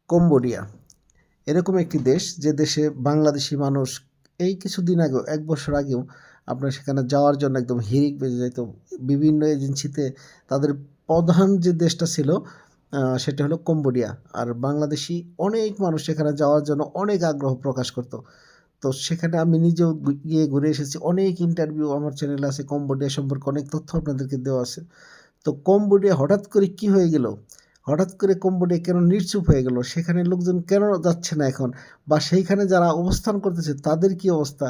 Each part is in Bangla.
কম্বোডিয়া এরকম একটি দেশ যে দেশে বাংলাদেশি মানুষ এই কিছুদিন আগেও ১ বছর আগেও আপনার সেখানে যাওয়ার জন্য একদম হিড়িক বেজে যেত। বিভিন্ন এজেন্সিতে তাদের প্রধান যে দেশটা ছিল সেটা হলো কম্বোডিয়া। আর বাংলাদেশি অনেক মানুষ সেখানে যাওয়ার জন্য অনেক আগ্রহ প্রকাশ করত। তো সেখানে আমি নিজেও গিয়ে ঘুরে এসেছি। অনেক ইন্টারভিউ আমার চ্যানেলে আছে, কম্বোডিয়া সম্পর্কে অনেক তথ্য আপনাদেরকে দেওয়া আছে। তো কম্বোডিয়া হঠাৎ করে কি হয়ে গেল? হঠাৎ করে কম্বোডিয়া কেন নিশ্চুপ হয়ে গেল? সেখানে লোকজন কেন যাচ্ছে না এখন? বা সেইখানে যারা অবস্থান করতেছে তাদের কি অবস্থা?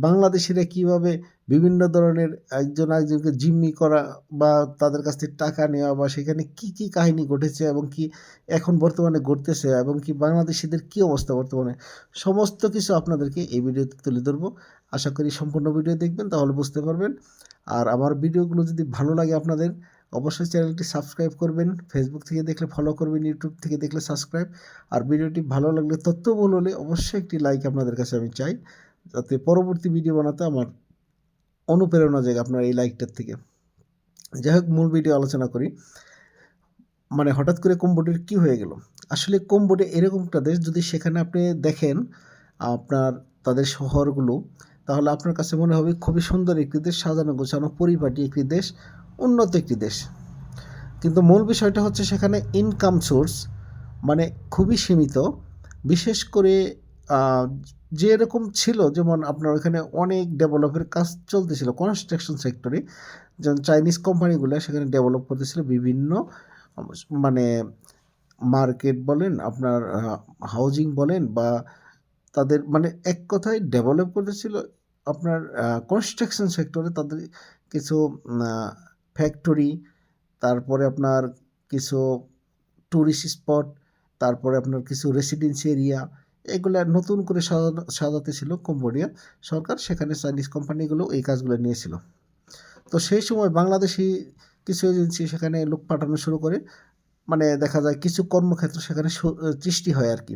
বাংলাদেশিরা কিভাবে বিভিন্ন ধরনের একজন আরেকজনকে জিম্মি করা বা তাদের কাছ থেকে টাকা নেওয়া বা সেখানে কি কাহিনী ঘটেছে এবং কি এখন বর্তমানে ঘটতেছে এবং কি বাংলাদেশিদের কি অবস্থা বর্তমানে? সমস্ত কিছু আপনাদেরকে এই ভিডিওতে তুলে ধরবো। আশা করি সম্পূর্ণ ভিডিও দেখবেন, তাহলে বুঝতে পারবেন। আর আমার ভিডিওগুলো যদি ভালো লাগে আপনাদের, অবশ্যই চ্যানেলটি সাবস্ক্রাইব করবেন। ফেসবুক থেকে দেখলে ফলো করবেন, ইউটিউব থেকে দেখলে সাবস্ক্রাইব। আর ভিডিওটি ভালো লাগলে, তথ্যবহুল হলে অবশ্যই একটি লাইক আপনাদের কাছে আমি চাই, যাতে পরবর্তী ভিডিও বানাতে আমার অনুপ্রেরণা জাগে আপনার এই লাইকটার থেকে। যাই হোক, মূল ভিডিও আলোচনা করি। মানে হঠাৎ করে কম্বোডিয়ার কি হয়ে গেল? আসলে কম্বোডিয়া এরকম একটা দেশ, যদি সেখানে আপনি দেখেন আপনার তাদের শহরগুলো, তাহলে আপনার কাছে মনে হবে খুবই সুন্দর একটি দেশ, সাজানো গোছানো পরিপাটি একটি দেশ, উন্নত একটি দেশ। কিন্তু মূল বিষয়টা হচ্ছে সেখানে ইনকাম সোর্স মানে খুবই সীমিত। বিশেষ করে যেরকম ছিল, যেমন আপনার ওখানে অনেক ডেভেলপের কাজ চলতেছিল কনস্ট্রাকশন সেক্টরে, যেমন চাইনিজ কোম্পানিগুলো সেখানে ডেভেলপ করতেছিল বিভিন্ন মানে মার্কেট বলেন, আপনার হাউজিং বলেন, বা তাদের মানে এক কথায় ডেভেলপ করতেছিল আপনার কনস্ট্রাকশন সেক্টরে। তাদের কিছু ফ্যাক্টরি, তারপরে আপনার কিছু টুরিস্ট স্পট, তারপরে আপনার কিছু রেসিডেন্সি এরিয়া, এগুলা নতুন করে সাজাতে ছিল কম্বোডিয়া সরকার। সেখানে চাইনিজ কোম্পানিগুলো এই কাজগুলো নিয়েছিল। তো সেই সময় বাংলাদেশি কিছু এজেন্সি সেখানে লোক পাঠানো শুরু করে। মানে দেখা যায় কিছু কর্মক্ষেত্র সেখানে সৃষ্টি হয় আর কি।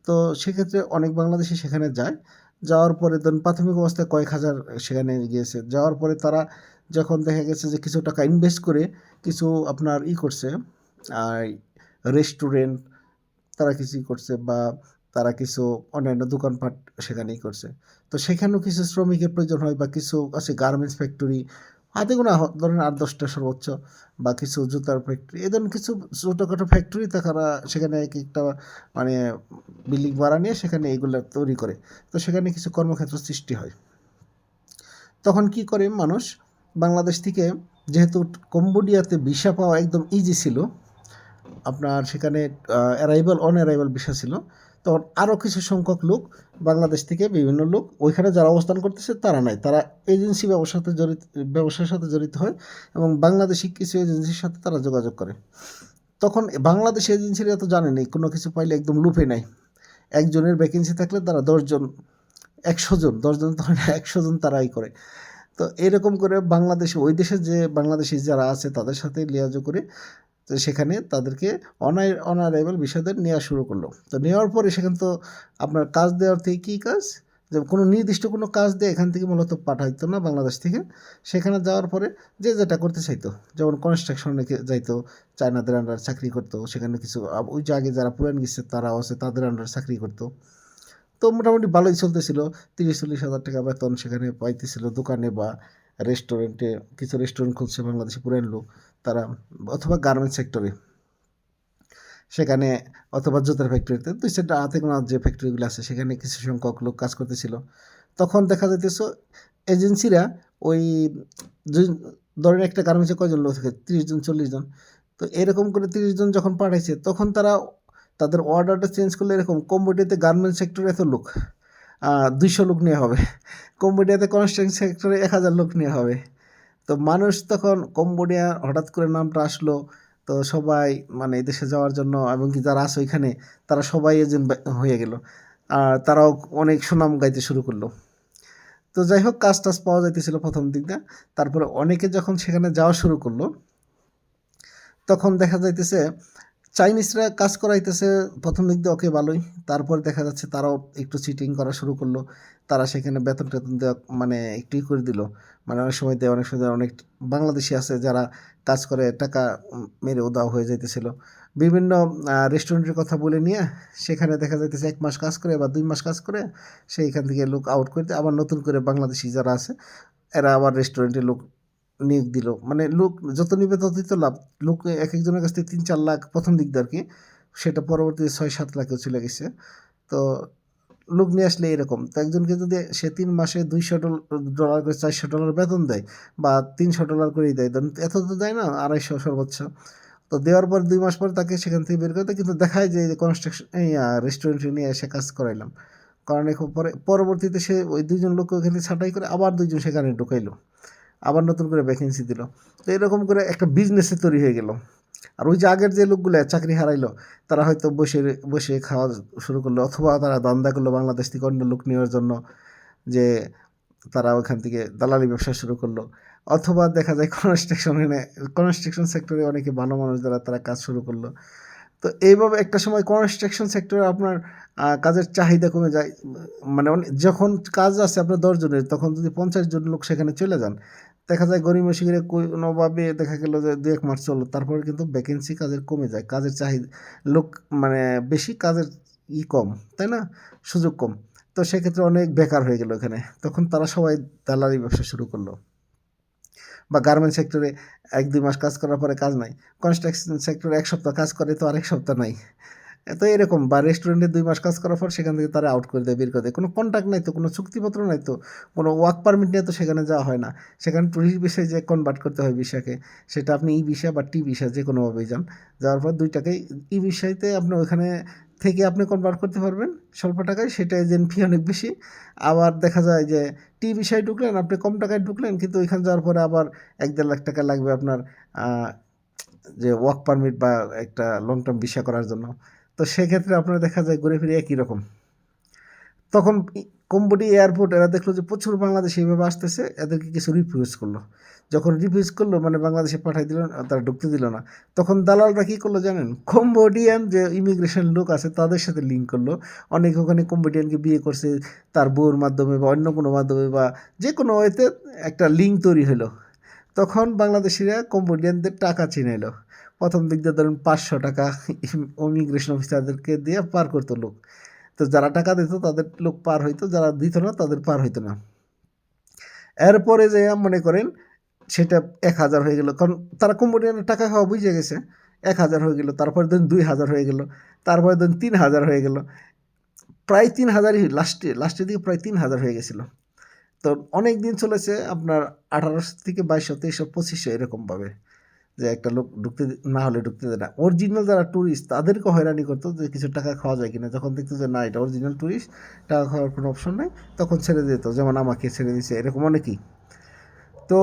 তো সেক্ষেত্রে অনেক বাংলাদেশি সেখানে যায়। যাওয়ার পরে ধরুন প্রাথমিক অবস্থায় কয়েক হাজার সেখানে গিয়েছে। যাওয়ার পরে তারা যখন দেখা গেছে যে কিছু টাকা ইনভেস্ট করে কিছু আপনার করছে, আর রেস্টুরেন্ট তারা কিছুই করছে, বা তারা কিছু অন্যান্য দোকানপাট সেখানেই করছে। তো সেখানেও কিছু শ্রমিকের প্রয়োজন হয়, বা কিছু আছে গার্মেন্টস ফ্যাক্টরি, হাতে গোনা ধরেন ৮-১০টা সর্বোচ্চ, বা কিছু জুতার ফ্যাক্টরি, এ ধরনের কিছু ছোটোখাটো ফ্যাক্টরি তারা সেখানে এক একটা মানে বিল্ডিং ভাড়া নিয়ে সেখানে এগুলো তৈরি করে। তো সেখানে কিছু কর্মক্ষেত্র সৃষ্টি হয়। তখন কি করে মানুষ বাংলাদেশ থেকে, যেহেতু কম্বোডিয়াতে ভিসা পাওয়া একদম ইজি ছিল, আপনার সেখানে অন অ্যারাইভাল ভিসা ছিল, তখন আরও কিছু সংখ্যক লোক বাংলাদেশ থেকে, বিভিন্ন লোক ওইখানে যারা অবস্থান করতেছে তারা নাই, তারা এজেন্সি ব্যবসার সাথে জড়িত হয় এবং বাংলাদেশি কিছু এজেন্সির সাথে তারা যোগাযোগ করে। তখন বাংলাদেশি এজেন্সিরা তো জানেনি, কোনো কিছু পাইলে একদম লুপে নেয়। একজনের ভ্যাকেন্সি থাকলে তারা ১০ জন, ১০০ জন, ১০ জন তখন ১০০ জন তারাই করে। তো এরকম করে বাংলাদেশে, ওই দেশের যে বাংলাদেশি যারা আছে তাদের সাথে লিয়াজো করে, তো সেখানে তাদেরকে অনারাইভাল ভিসাদের নেওয়া শুরু করলো। তো নেওয়ার পরে সেখানে তো আপনার কাজ দেওয়ার থেকে কী কাজ, যে কোনো নির্দিষ্ট কোনো কাজ দিয়ে এখান থেকে মূলত পাঠাইতো না বাংলাদেশ থেকে। সেখানে যাওয়ার পরে যে যেটা করতে চাইতো, যেমন কনস্ট্রাকশনে যাইতো, চায়নাদের আন্ডার চাকরি করতো। সেখানে কিছু ওই যে আগে যারা পুরান গেছে তারাও আছে, তাদের আন্ডার চাকরি করতো। তো মোটামুটি ভালোই চলতেছিল। ৩০-৪০ হাজার টাকা বেতন সেখানে পাইতেছিল। দোকানে বা রেস্টুরেন্টে, কিছু রেস্টুরেন্ট খুলছে বাংলাদেশি পুরান লোক তারা, অথবা গার্মেন্টস সেক্টরে সেখানে, অথবা জুতার ফ্যাক্টরিতে ২-৪টা হাতে গোনা যে ফ্যাক্টরিগুলো আছে সেখানে কিছু সংখ্যক লোক কাজ করতেছিল। তখন দেখা যাইতেছে এজেন্সিরা ওই ধরেন একটা গার্মেন্টসে কয়জন লোক থাকে, ৩০ জন ৪০ জন। তো এরকম করে ৩০ জন যখন পাঠাইছে, তখন তারা তাদের অর্ডারটা চেঞ্জ করলে এরকম, কম্বোডিয়াতে গার্মেন্টস সেক্টরে এত লোক ২০০ লোক নেওয়া হবে, কম্বোডিয়াতে কনস্ট্রাকশন সেক্টরে ১,০০০ লোক নেওয়া হবে। তো মানুষ তখন কম্বোডিয়া হঠাৎ করে নামটা আসলো, তো সবাই মানে এদেশে যাওয়ার জন্য, এবং কি যারা আছে ওইখানে তারা সবাই এজেন্ট হয়ে গেল। আর তারাও অনেক সুনাম গাইতে শুরু করলো। তো যাই হোক, কাজ টাজ পাওয়া যাইতেছিল প্রথম দিকটা। তারপরে অনেকে যখন সেখানে যাওয়া শুরু করলো, তখন দেখা যাইতেছে চাইনিজরা কাজ করাইতেছে প্রথম দিক দিয়ে ওকে ভালোই। তারপর দেখা যাচ্ছে তারাও একটু চিটিং করা শুরু করলো। তারা সেখানে বেতন টেতন দেওয়া মানে একটুই করে দিল। মানে অনেক সময় দেয়, অনেক সময় দেয়। অনেক বাংলাদেশি আছে যারা কাজ করে টাকা মেরে উধাও হয়ে যাইতেছিল। বিভিন্ন রেস্টুরেন্টের কথা বলে নিয়ে সেখানে দেখা যাইতেছে ১ মাস কাজ করে বা ২ মাস কাজ করে সেইখান থেকে লোক আউট করে দিয়ে আবার নতুন করে বাংলাদেশি যারা আছে এরা আবার রেস্টুরেন্টে লোক নিয়োগ দিল। মানে লোক যত নিবে ততই তো লাভ। লোক একেকজনের কাছ থেকে ৩-৪ লাখ ১ম দিক দিয়ে আরকি। সেটা পরবর্তীতে ৬-৭ লাখেও চলে গেছে। তো লোক নিয়ে আসলে এরকম। তো একজনকে যদি সে ৩ মাসে $২০০ করে $৪০০ বেতন দেয় বা $৩০০ করেই দেয়, দেন এত তো দেয় না, ২৫০ সর্বোচ্চ। তো দেওয়ার পর ২ মাস পর তাকে সেখান থেকে বের করে দেয়। কিন্তু দেখায় যে কনস্ট্রাকশন এই রেস্টুরেন্টে নিয়ে এসে কাজ করাইলাম। কারণ এখন পরবর্তীতে সে ওই ২ জন লোককে ওখানে ছাঁটাই করে আবার ২ জন সেখানে ঢুকাইলো। আবার নতুন করে ভ্যাকেন্সি দিল। তো এরকম করে একটা বিজনেসই তৈরি হয়ে গেল। আর ওই যে আগের যে লোকগুলা চাকরি হারাইলো, তারা হয়তো বসে খাওয়া শুরু করলো অথবা তারা ধান্দা করলো বাংলাদেশ থেকে অন্য লোক নেওয়ার জন্য, যে তারা ওখান থেকে দালালি ব্যবসা শুরু করলো। অথবা দেখা যায় কনস্ট্রাকশন সেক্টরে অনেকে ভালো মানুষ যারা তারা কাজ শুরু করলো। তো এইভাবে একটা সময় কনস্ট্রাকশন সেক্টরে আপনার কাজের চাহিদা কমে যায়। মানে যখন কাজ আছে আপনার ১০ জনের, তখন যদি ৫০ জন লোক সেখানে চলে যান, দেখা যায় গড়িমসি করে কোনোভাবে দেখা গেল যে ২-১ মাস চলল। তারপরে কিন্তু ভ্যাকেন্সি কাজের কমে যায়। কাজের চাহিদা লোক মানে বেশি, কাজের কম, তাই না? সুযোগ কম। তো সেক্ষেত্রে অনেক বেকার হয়ে গেল এখানে। তখন তারা সবাই দালালি ব্যবসা শুরু করল। বা গার্মেন্টস সেক্টরে ১-২ মাস কাজ করার পরে কাজ নাই। কনস্ট্রাকশন সেক্টরে ১ সপ্তাহ কাজ করে তো আরেক সপ্তাহ নাই। তো এরকম বা রেস্টুরেন্টে ২ মাস কাজ করার পর সেখান থেকে তারা আউট করে দেয়, বের করে দেয়। কোনো কন্ট্রাক্ট নাই তো, কোনো চুক্তিপত্র নাই তো, কোনো ওয়ার্ক পারমিট নিয়ে তো সেখানে যাওয়া হয় না। সেখানে টুরিস্ট ভিসায় যেয়ে কনভার্ট করতে হয় ভিসাকে। সেটা আপনি ই ভিসা বা টি ভিসা যেকোনোভাবেই যান। যাওয়ার পর ২ টাকাই ই ভিসাতে আপনি ওখানে থেকে আপনি কনভার্ট করতে পারবেন স্বল্প টাকায়। সেটা এজেন্ট ফি অনেক বেশি। আবার দেখা যায় যে টি ভিসায় ঢুকলেন, আপনি কম টাকায় ঢুকলেন, কিন্তু ওইখানে যাওয়ার পরে আবার ১-১.৫ লাখ টাকা লাগবে আপনার আ যে ওয়ার্ক পারমিট বা একটা লং টার্ম ভিসা করার জন্য। তো সেক্ষেত্রে আপনার দেখা যায় ঘুরে ফিরে একই রকম। তখন কম্বোডিয়া এয়ারপোর্ট এরা দেখলো যে প্রচুর বাংলাদেশি এভাবে আসতেছে, এদেরকে কিছু রিফিউজ করলো। যখন রিফিউজ করলো মানে বাংলাদেশে পাঠাই দিল, তারা ঢুকতে দিল না। তখন দালালরা কী করলো জানেন? কম্বোডিয়ান যে ইমিগ্রেশন লোক আছে তাদের সাথে লিঙ্ক করলো। অনেকে ওখানে কম্বোডিয়ানকে বিয়ে করছে তার বউর মাধ্যমে বা অন্য কোনো মাধ্যমে বা যেকোনো ওয়েতে একটা লিঙ্ক তৈরি হলো। তখন বাংলাদেশিরা কম্বোডিয়ানদের টাকা ছিনাইলো। ১ম দিক দিয়ে ধরুন ৳৫০০ ইমিগ্রেশন অফিসারদেরকে দিয়ে পার করতো লোক। তো যারা টাকা দিত তাদের লোক পার হইতো, যারা দিত না তাদের পার হইতো না। এরপরে যাইয়া মনে করেন সেটা ১,০০০ হয়ে গেল। কারণ তারা কম্বোডিয়ানের টাকা খাওয়া বুইঝা গেছে। ১,০০০ হয়ে গেল। তারপরে ধরুন ২,০০০ হয়ে গেল। তারপরে ধরুন ৩,০০০ হয়ে গেল। প্রায় ৩,০০০ই লাস্টের দিকে প্রায় ৩,০০০ হয়ে গেছিল। তো অনেক দিন চলেছে আপনার ১৮০০ থেকে ২২০০, ২৩০০, ২৫০০ এরকমভাবে। যে একটা লোক না হলে ঢুকতে দেয় না। অরিজিনাল যারা টুরিস্ট তাদেরকে হয়রানি করতো যে কিছু টাকা খাওয়া যায় কিনা। যখন দেখতো যে না এটা অরিজিনাল টুরিস্ট, টাকা খাওয়ার কোনো অপশন নাই, তখন ছেড়ে দিত। যেমন আমাকে ছেড়ে দিছে এরকম অনেকেই। তো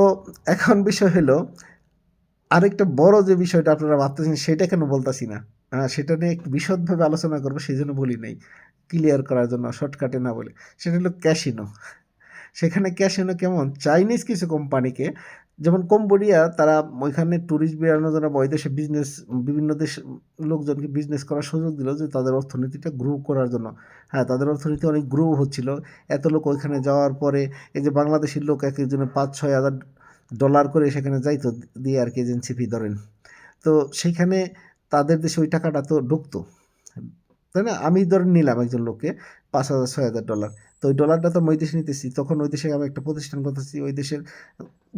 এখন বিষয় হলো আরেকটা বড় যে বিষয়টা আপনারা ভাবতেছেন সেটা কেন বলতাছি না। সেটা নিয়ে একটু বিশদভাবে আলোচনা করব সেজন্য বলি নাই। ক্লিয়ার করার জন্য শর্টকাটে না বলে। সেটা হলো ক্যাসিনো। সেখানে ক্যাসিনো কেমন? চাইনিজ কিছু কোম্পানিকে, যেমন কম্বোডিয়া, তারা ওইখানে টুরিস্ট বেড়ানোর জন্য বা ওই দেশে বিভিন্ন দেশ লোকজনকে বিজনেস করার সুযোগ দিল যে তাদের অর্থনীতিটা গ্রো করার জন্য। হ্যাঁ, তাদের অর্থনীতি অনেক গ্রো হচ্ছিল। এত লোক ওইখানে যাওয়ার পরে এই যে বাংলাদেশের লোক একেকজনের $৫,০০০-৬,০০০ করে সেখানে যাইতো দিয়ে আরকি এজেন্সি ফি ধরেন। তো সেইখানে তাদের দেশে ওই টাকাটা তো ঢুকতো। তাই না? আমি ধরেন নিলাম একজন লোককে $৫,০০০-৬,০০০। তো ওই ডলারটা তো আমি ওই দেশে নিতেছি। তখন ওই দেশে আমি একটা প্রতিষ্ঠান করতেছি। ওই দেশের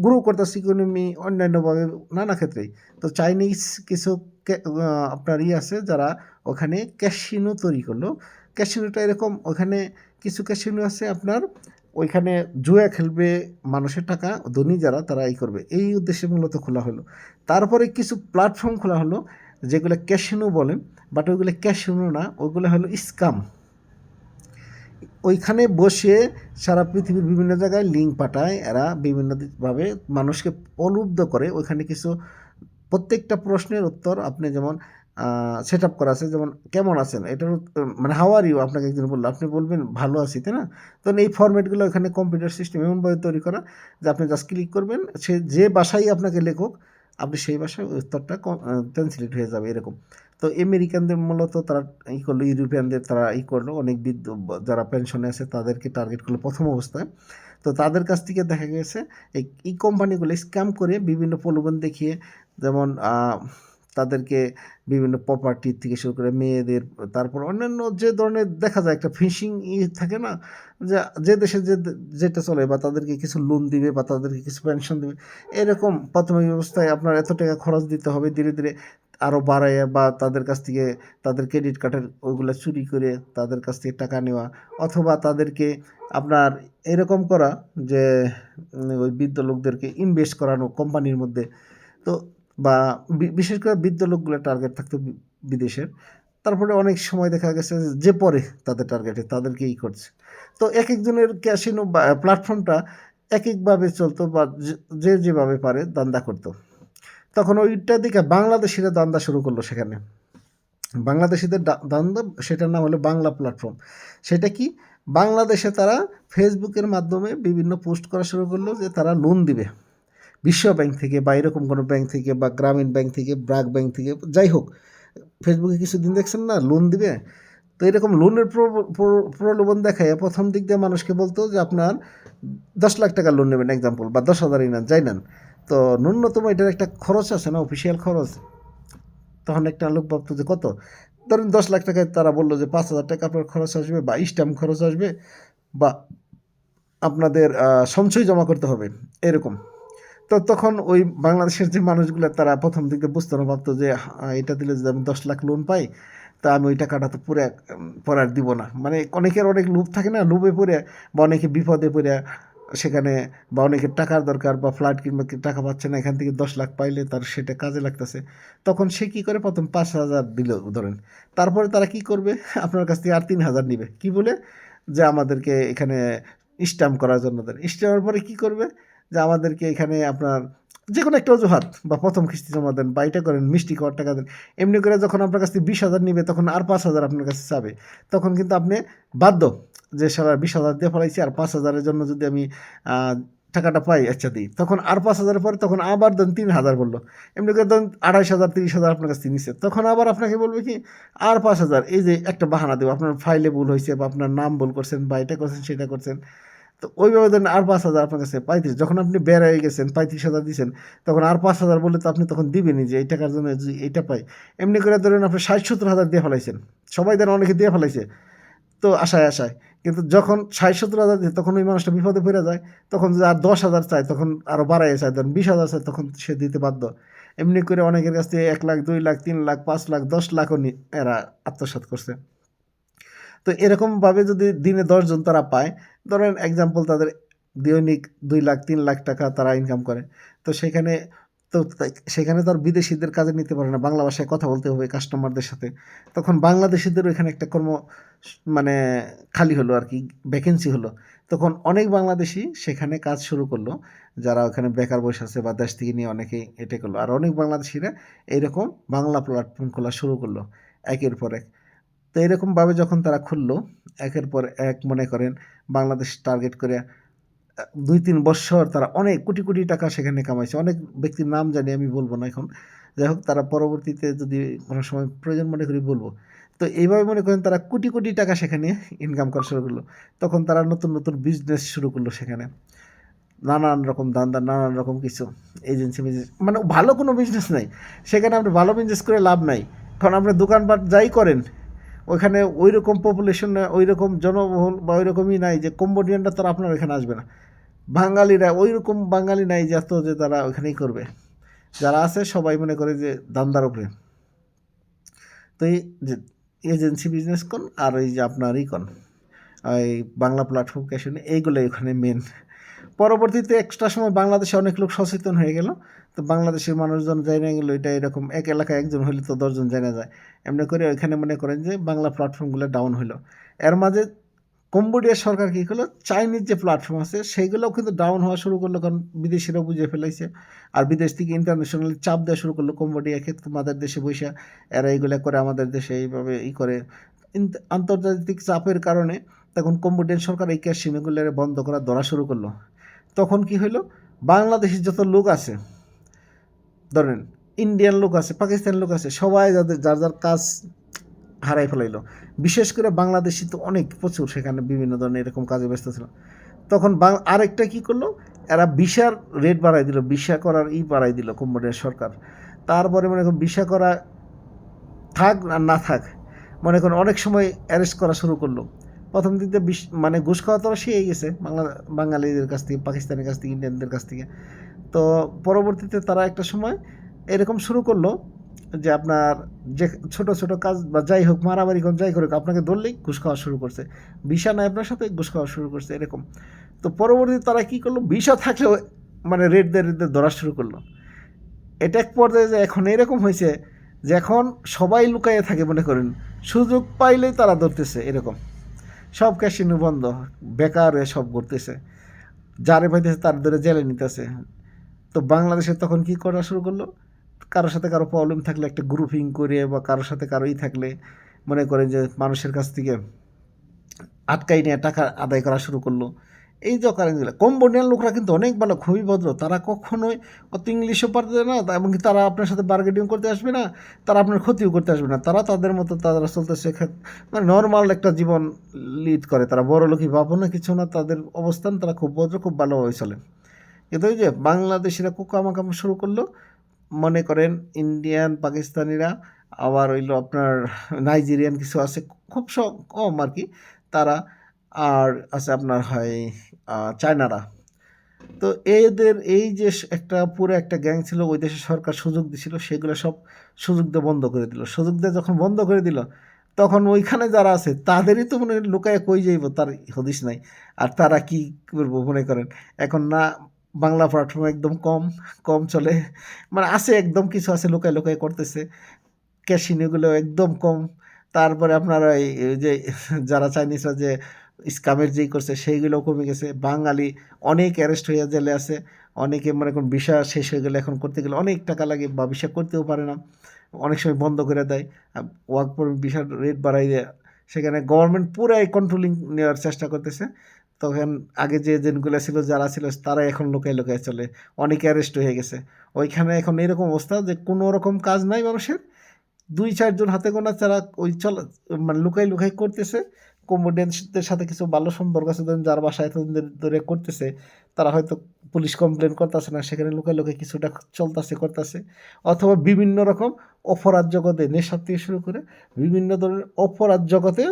গ্রো করতেছি ইকোনমি অন্যান্যভাবে নানা ক্ষেত্রেই। তো চাইনিজ কিছু কে আ আপনার আছে যারা ওখানে ক্যাসিনো তৈরি করলো। ক্যাসিনোটা এরকম, ওখানে কিছু ক্যাসিনো আছে আপনার ওইখানে জুয়া খেলবে মানুষের টাকা, ধনী যারা তারা করবে। এই উদ্দেশ্যে মূলত খোলা হলো। তারপরে কিছু প্ল্যাটফর্ম খোলা হলো যেগুলো ক্যাসিনো বলেন, বাট ওইগুলো ক্যাসিনো না, ওইগুলো হলো স্কাম। ওইখানে বসে সারা পৃথিবীর বিভিন্ন জায়গায় লিঙ্ক পাঠায় এরা বিভিন্নভাবে মানুষকে প্রলুব্ধ করে। ওইখানে কিছু প্রত্যেকটা প্রশ্নের উত্তর আপনি যেমন সেট আপ করা আছে, যেমন কেমন আছেন এটার মানে হাউ আর ইউ আপনাকে একজন বললো, আপনি বলবেন ভালো আছি, তাই না? তখন এই ফরম্যাটগুলো এখানে কম্পিউটার সিস্টেম এমনভাবে তৈরি করা যে আপনি জাস্ট ক্লিক করবেন, সে যে ভাষাই আপনাকে লেখুক আপনি সেই ভাষায় উত্তরটা ট্রান্সলেট হয়ে যাবে এরকম। তো আমেরিকানদের মূলত তারা করলো, ইউরোপিয়ানদের তারা করলো, অনেক বৃদ্ধ যারা পেনশনে আছে তাদেরকে টার্গেট করলো প্রথম অবস্থায়। তো তাদের কাছ থেকে দেখা গেছে এই কোম্পানিগুলো স্ক্যাম করে বিভিন্ন প্রলোভন দেখিয়ে, যেমন তাদেরকে বিভিন্ন প্রপার্টি থেকে শুরু করে মেয়েদের, তারপর অন্যান্য যে ধরনের দেখা যায় একটা ফিশিং থাকে না, যে যে দেশে যেটা চলে, বা তাদেরকে কিছু লোন দিবে বা তাদেরকে কিছু পেনশন দিবে, এরকম প্রাথমিক ব্যবস্থায় আপনার এত টাকা খরচ দিতে হবে, ধীরে ধীরে আরও বাড়ায়, বা তাদের কাছ থেকে তাদের ক্রেডিট কার্ডের ওইগুলো চুরি করে তাদের কাছ থেকে টাকা নেওয়া, অথবা তাদেরকে আপনার এরকম করা যে ওই বৃদ্ধ লোকদেরকে ইনভেস্ট করানো কোম্পানির মধ্যে। তো বা বিশেষ করে বৃদ্ধ লোকগুলো টার্গেট থাকতো বিদেশের। তারপরে অনেক সময় দেখা গেছে যে পরে তাদের টার্গেটে তাদেরকেই করছে। তো একেকজনের ক্যাসিনো বা প্ল্যাটফর্মটা একেকভাবে চলতো, বা যে যেভাবে পারে দান্দা করতো। তখন ওইটা দিকে বাংলাদেশিরা দান্দা শুরু করলো সেখানে। বাংলাদেশিদের দান্দা, সেটার নাম হলো বাংলা প্ল্যাটফর্ম। সেটা কি, বাংলাদেশে তারা ফেসবুকের মাধ্যমে বিভিন্ন পোস্ট করা শুরু করলো যে তারা লোন দিবে বিশ্ব ব্যাংক থেকে, বা এরকম কোনো ব্যাংক থেকে, বা গ্রামীণ ব্যাংক থেকে, ব্র্যাক ব্যাংক থেকে, যাই হোক। ফেসবুকে কিছুদিন দেখছেন না লোন দিবে, তো এরকম লোনের প্রলোভন দেখায় প্রথম দিক দিয়ে মানুষকে বলতো যে আপনার 10 লাখ টাকা লোন নেবেন এক্সাম্পল, বা 10,000ই নেন, যাই নেন। তো ন্যূনতম এটার একটা খরচ আছে না, অফিসিয়াল খরচ। তখন একটা লোক ভাবতো যে কত, ধরেন 10 লাখ টাকায় তারা বললো যে 5,000 টাকা আপনার খরচ আসবে, বা স্ট্যাম্প খরচ আসবে, বা আপনাদের সঞ্চয় জমা করতে হবে, এরকম। তো তখন ওই বাংলাদেশের যে মানুষগুলো তারা প্রথম দিকে বুঝতো না, ভাবতো যে এটা দিলে যদি আমি 10 লাখ লোন পাই, তা আমি ওই টাকাটা তো পরে আর দিব না। মানে অনেকের অনেক লোভ থাকে না, লোভে পড়ে, বা অনেকে বিপদে পড়ে সেখানে, বা অনেকের টাকার দরকার, বা ফ্ল্যাট কিংবা টাকা পাচ্ছে না, এখান থেকে 10 লাখ পাইলে তার সেটা কাজে লাগতেছে। তখন সে কী করে, প্রথম 5,000 দিল ধরেন, তারপরে তারা কি করবে, আপনার কাছ থেকে আর 3,000 নিবে, কি বলে, যে আমাদেরকে এখানে স্ট্যাম্প করার জন্য দেন। স্ট্যাম্পের পরে কী করবে, যে আমাদেরকে এখানে আপনার যে কোনো একটা অজুহাত, বা প্রথম কিস্তি জমা দেন, বা এটা করেন, মিষ্টি খাওয়ার টাকা দেন, এমনি করে যখন আপনার কাছ থেকে 20,000 নিবে, তখন আর 5,000 আপনার কাছে চাবে। তখন কিন্তু আপনি বাধ্য, যে সারা 20,000 দিয়ে ফেলাইছি, আর 5,000-এর জন্য যদি আমি টাকাটা পাই, আচ্ছা দিই। তখন আর 5,000-এর পরে তখন আবার দেন 3,000 বললো, এমনি করে ধরুন 28,000 30,000 আপনার কাছ থেকে নিচ্ছে। তখন আবার আপনাকে বলবে কি, আর 5,000, এই যে একটা বাহানা দেবো, আপনার ফাইলে ভুল হয়েছে, বা আপনার নাম ভুল করছেন, বা এটা করছেন সেটা করছেন। তো ওইভাবে ধরেন আর 5,000 আপনার কাছে 35, যখন আপনি বের হয়ে গেছেন 35,000 দিচ্ছেন, তখন আর 5,000 বললে তো আপনি তখন দিবেনই, যে এই টাকার জন্য যদি এইটা পাই। এমনি করে ধরেন আপনি 60-70,000 দিয়ে ফেলাইছেন, সবাই ধরেন অনেকে দিয়ে ফেলাইছে, তো আশায় আশায়। কিন্তু যখন 60-70,000 দিয়ে, তখন ওই মানুষটা বিপদে পড়ে যায়। তখন যদি আর 10,000 চায়, তখন আরও বাড়াইয়া চায়, ধরেন 20,000 চায়, তখন সে দিতে বাধ্য। এমনি করে অনেকের কাছ থেকে 1 লাখ 2 লাখ 3 লাখ 5 লাখ 10 লাখও এরা আত্মসাৎ করছে। তো এরকমভাবে যদি দিনে 10 জন তারা পায়, ধরেন এক্সাম্পল তাদের দৈনিক 2 লাখ 3 লাখ টাকা তারা ইনকাম করে। তো সেখানে, তো সেখানে তো আর বিদেশিদের কাজে নিতে পারে না, বাংলা ভাষায় কথা বলতে হবে কাস্টমারদের সাথে। তখন বাংলাদেশিদেরও এখানে একটা মানে খালি হলো আর কি, ভ্যাকেন্সি হলো। তখন অনেক বাংলাদেশি সেখানে কাজ শুরু করলো, যারা ওখানে বেকার বসে আছে, বা দেশ থেকে নিয়ে অনেকেই এটা করলো। আর অনেক বাংলাদেশিরা এইরকম বাংলা প্ল্যাটফর্ম খোলা শুরু করলো একের পর এক। তো এরকমভাবে যখন তারা খুললো, একের পর এক মনে করেন বাংলাদেশ টার্গেট করে 2-3 বৎসর তারা অনেক কোটি কোটি টাকা সেখানে কামাইছে। অনেক ব্যক্তির নাম জানি, আমি বলবো না এখন। যাই হোক, তারা পরবর্তীতে যদি কোনো সময় প্রয়োজন মনে করি বলবো। তো এইভাবে মনে করেন তারা কোটি কোটি টাকা সেখানে ইনকাম করা শুরু করলো। তখন তারা নতুন নতুন বিজনেস শুরু করলো সেখানে। নানান রকম ধান্দা, নানান রকম কিছু এজেন্সি বিজনেস, মানে ভালো কোনো বিজনেস নাই সেখানে। আপনি ভালো বিজনেস করে লাভ নাই, কারণ আপনি দোকানপাট যাই করেন, ওইখানে ওই রকম পপুলেশন, ওই রকম জনবহুল, বা ওই রকমই নাই যে কম্বোডিয়ানরা তারা আপনার এখানে আসবে না। বাঙালিরা ওই রকম বাঙালি নাই যে এত যে তারা ওইখানেই করবে। যারা আছে সবাই মনে করে যে দান্দার উপরে। তো এই যে এজেন্সি বিজনেস কোন, আর ওই যে আপনার কোন, ওই বাংলা প্ল্যাটফর্ম ক্যাশনে, এইগুলোই ওখানে মেন। পরবর্তীতে এক্সট্রা সময় বাংলাদেশে অনেক লোক সচেতন হয়ে গেল। তো বাংলাদেশের মানুষজন জানা গেল এটা এরকম, এক এলাকায় একজন হইলে তো 10 জন জানা যায়। এমনি করে ওইখানে মনে করেন যে বাংলা প্ল্যাটফর্মগুলো ডাউন হলো। এর মাঝে কম্বোডিয়ার সরকার কী করলো, চাইনিজ যে প্ল্যাটফর্ম আছে সেইগুলোও কিন্তু ডাউন হওয়া শুরু করলো, কারণ বিদেশিরাও বুঝে ফেলাইছে। আর বিদেশ থেকে ইন্টারন্যাশনালি চাপ দেওয়া শুরু করলো কম্বোডিয়াকে, তোমাদের দেশে বৈশা এরা এইগুলো করে, আমাদের দেশে এইভাবে করে। আন্তর্জাতিক চাপের কারণে তখন কম্বোডিয়ান সরকার এই ক্যাসিনোগুলো বন্ধ করা ধরা শুরু করলো। তখন কি হইলো, বাংলাদেশের যত লোক আছে, ধরেন ইন্ডিয়ান লোক আছে, পাকিস্তান লোক আছে, সবাই যাদের যার যার কাজ হারাই ফেলাইলো। বিশেষ করে বাংলাদেশি তো অনেক প্রচুর সেখানে বিভিন্ন ধরনের এরকম কাজে ব্যস্ত ছিল। তখন আরেকটা কী করলো, এরা ভিসার রেট বাড়াই দিল, ভিসা করার বাড়াই দিল কম্বোডিয়ার সরকার। তারপরে মনে করেন ভিসা করা থাক আর না থাক, মনে করেন অনেক সময় অ্যারেস্ট করা শুরু করলো। প্রথম দিক দিয়ে মানে ঘুষ খাওয়া তো শিখে গেছে বাঙালিদের কাছ থেকে, পাকিস্তানের কাছ থেকে, ইন্ডিয়ানদের কাছ থেকে। তো পরবর্তীতে তারা একটা সময় এরকম শুরু করলো যে আপনার যে ছোট ছোট কাজ বা যাই হোক, মারামারি কোন যাই করুক, আপনাকে ধরলেই ঘুষ খাওয়া শুরু করছে, ভিসা নাই আপনার সাথে, ঘুষ খাওয়া শুরু করছে এরকম। তো পরবর্তীতে তারা কি করলো, ভিসা থাকলেও মানে রেট ধরা শুরু করলো। এটা এক পর্যায়ে যে এখন এরকম হয়েছে যে এখন সবাই লুকাইয়ে থাকে, মনে করেন সুযোগ পাইলেই তারা ধরতেছে এরকম। সব ক্যাসিনো বন্ধ, বেকার হয়ে সব ঘুরতেছে, যারে পাইতেছে তার ধরে জেলে নিতেছে। তো বাংলাদেশে তখন কি করা শুরু করলো, কারোর সাথে কারো প্রবলেম থাকলে একটা গ্রুপিং করে বা কারোর সাথে কারোই থাকলে মনে করেন যে মানুষের কাছ থেকে আটকাই নিয়ে টাকা আদায় করা শুরু করলো। এই যে কারেন্সিগুলো কম্বোডিয়ান লোকরা কিন্তু অনেক ভালো, খুবই ভদ্র, তারা কখনোই অত ইংলিশও পারবে না, এমনকি তারা আপনার সাথে বার্গেনিং করতে আসবে না, তারা আপনার ক্ষতিও করতে আসবে না, তারা তাদের মতো তারা চলতেছে, মানে নর্মাল একটা জীবন লিড করে, তারা বড় লোকই ভাবো না কিছু না, তাদের অবস্থান, তারা খুব ভদ্র, খুব ভালোভাবে চলে। কিন্তু ওই যে বাংলাদেশিরা কুকামাকাম শুরু করলো, মনে করেন ইন্ডিয়ান, পাকিস্তানিরা, আবার হইলো আপনার নাইজেরিয়ান কিছু আছে, খুব কম আর কি তারা, আর আছে আপনার হয় চায়নারা। তো এদের এই যে একটা পুরো একটা গ্যাং ছিল, ওই দেশে সরকার সুযোগ দিছিল, সেগুলো সব সুযোগ দিয়ে বন্ধ করে দিল। সুযোগ দিয়ে যখন বন্ধ করে দিল, তখন ওইখানে যারা আছে তাদেরই তো মনে হয় লুকায় কই যাইব তার হদিস নাই। আর তারা কি করবো মনে করেন, এখন না বাংলা প্ল্যাটফর্ম একদম কম কম চলে, মানে আছে একদম কিছু আছে লুকায় লুকায় করতেছে, ক্যাসিনোগুলো একদম কম। তারপরে আপনার এই যে যারা চাইনিজরা যে স্কামের যেই করছে সেইগুলোও কমে গেছে। বাঙালি অনেক অ্যারেস্ট হইয়া জেলে আছে, অনেকে মনে করেন ভিসা শেষ হয়ে গেলে এখন করতে গেলে অনেক টাকা লাগে বা ভিসা করতেও পারে না, অনেক সময় বন্ধ করে দেয়, ওয়ার্ক পারমিট ভিসার রেট বাড়াই দেয়। সেখানে গভর্নমেন্ট পুরাই কন্ট্রোলিং নেওয়ার চেষ্টা করতেছে। তখন আগে যে এজেন্টগুলো ছিল, যারা ছিল, তারা এখন লোকায় লোকায় চলে, অনেকে অ্যারেস্ট হয়ে গেছে। ওইখানে এখন এরকম অবস্থা যে কোনো রকম কাজ নাই মানুষের, ২-৪ জন হাতে গোনা যারা ওই মানে লুকাই লুকাই করতেছে। কমেডিয়ানদের সাথে কিছু ভালো সম্পর্ক আছে, ধরেন যার বাসায় এতদিন ধরে করতেছে, তারা হয়তো পুলিশ কমপ্লেন করতেছে না, সেখানে লুকাই লুকাই কিছুটা চলতেছে করতেছে। অথবা বিভিন্ন রকম অপরাধ জগতে, নেশার থেকে শুরু করে বিভিন্ন ধরনের অপরাধ জগতে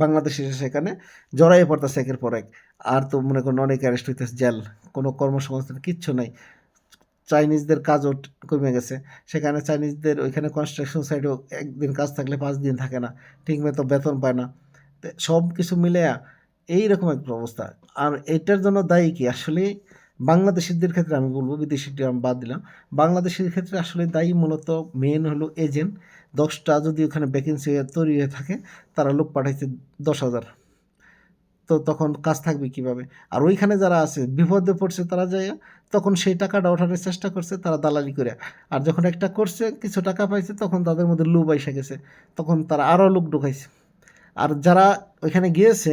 বাংলাদেশ এসে সেখানে জড়াইয়ে পড়তেছে একের পর এক। আর তো মনে করেন অনেক অ্যারেস্ট হইতেছে, জেল, কোনো কর্মসংস্থান কিচ্ছু নাই। চাইনিজদের কাজও কমে গেছে, সেখানে চাইনিজদের ওইখানে কনস্ট্রাকশন সাইটেও একদিন কাজ থাকলে ৫ দিন থাকে না, ঠিকমতো বেতন পায় না। সব কিছু মিলে এইরকম একটা অবস্থা। আর এটার জন্য দায়ী কি আসলে, বাংলাদেশিদের ক্ষেত্রে আমি বলবো, বিদেশিটা আমি বাদ দিলাম, বাংলাদেশের ক্ষেত্রে আসলে দায়ী মূলত মেন হলো এজেন্ট। ১০টা যদি ওখানে ভ্যাকেন্সি তৈরি হয়ে থাকে, তারা লোক পাঠাইছে ১০,০০০, তো তখন কাজ থাকবে কিভাবে? আর ওইখানে যারা আছে বিপদে পড়ছে, তারা যায় তখন সেই টাকাটা ওঠানোর চেষ্টা করছে তারা দালালি করে। আর যখন একটা করছে, কিছু টাকা পাইছে, তখন তাদের মধ্যে লোভ আইসা গেছে, তখন তারা আরও লোক ঢুকাইছে। আর যারা ওইখানে গিয়েছে,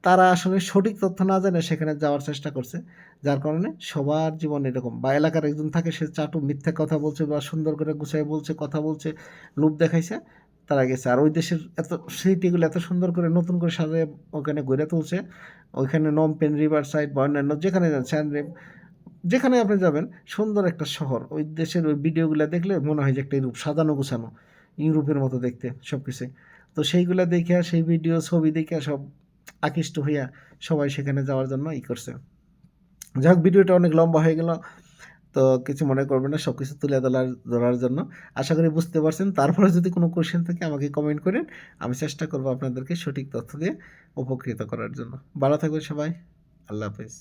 তারা আসলে সঠিক তথ্য না জানে সেখানে যাওয়ার চেষ্টা করছে, যার কারণে সবার জীবন এরকম। বা এলাকার একজন থাকে, সে চাটু মিথ্যা কথা বলছে বা সুন্দর করে গুছাই বলছে, কথা বলছে, লোভ দেখাইছে, তারা গেছে। আর ওই দেশের এত স্মৃতিগুলো এত সুন্দর করে নতুন করে সাজায় ওখানে গড়ে তুলছে। ওইখানে নমপেন, রিভার সাইড বা অন্যান্য যেখানে যান, স্যানরেম, যেখানে আপনি যাবেন, সুন্দর একটা শহর। ওই দেশের ওই ভিডিওগুলো দেখলে মনে হয় যে একটা ইউরোপ, সাজানো গোছানো ইউরোপের মতো দেখতে সব কিছুই। তো সেইগুলো দেখে, সেই ভিডিও ছবি দেখে সব আকৃষ্ট হইয়া সবাই সেখানে যাওয়ার জন্য করছে। যাই হোক, ভিডিওটা অনেক লম্বা হয়ে গেল, তো কিছু মনে করবেন না, সব কিছু তুলে ধরার জন্য। আশা করি বুঝতে পারছেন। তারপরে যদি কোনো কোয়েশ্চেন থাকে আমাকে কমেন্ট করেন, আমি চেষ্টা করবো আপনাদেরকে সঠিক তথ্য দিয়ে উপকৃত করার জন্য। ভালো থাকবেন সবাই, আল্লাহ হাফেজ।